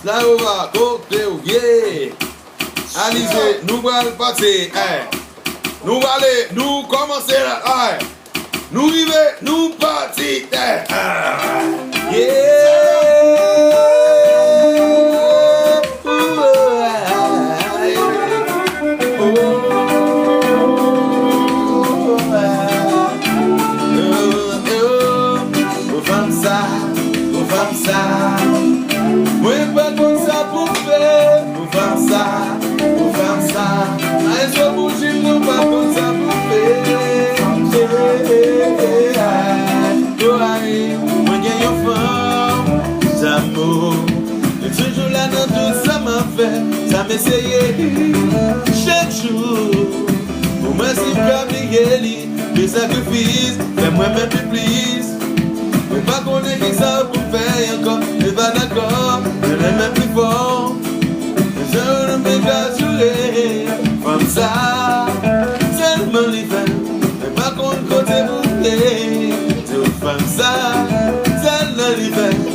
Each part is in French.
Ça va, côté ou yeah. Alizé, nous allons passer. Nous allons aller, nous commencer là. Nous vivons, nous partir. Yeah. Moi pas comme ça pour faire, pour faire ça. Allez sur bougie, nous pas comme ça pour faire. Moi j'ai une femme, d'amour. Et toujours là dans tout ça m'a fait, ça m'essayait chaque jour. Pour moi c'est Gabriel, des sacrifices, fais-moi même plus please. Mais pas qu'on ait qui ça pour faire encore, mais pas d'accord, je l'aime plus fort. Je ne peux pas jouer comme ça, seulement les femmes, mais pas qu'on côté bouclé, tout comme ça, seulement les femmes.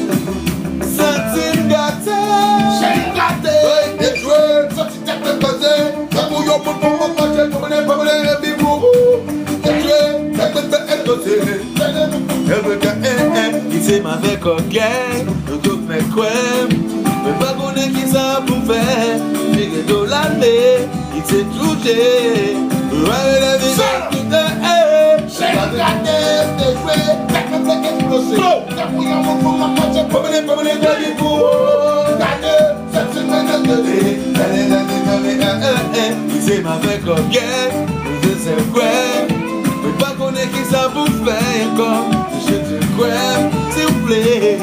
Sentime gâté, j'ai gâté, oui, des joueurs, sorti tête de passer, ça bouillon pour manger, pour mener, et puis pour des joueurs, tête de passer. Il s'est m'avait coquet, nous tous mes coups, mais pas qu'on ait qui ça pour faire, j'ai de l'année, il s'est touché, ouais, la vie de tout j'ai gardé des jouets, t'as fait exploser, t'as fouillé en pour ma poche, pour mener, gardez, cette semaine de vie, il s'est m'avait coquet, nous tous mes coups, mais pas qu'on ait qui ça pour faire encore. Je te crois, s'il vous plaît.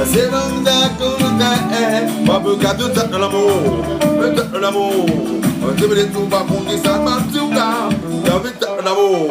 C'est l'homme d'accord, pas pour qu'à tout ça dans l'amour. Peut-être l'amour. On te met tout bas pour que ça m'a tout là. L'amour.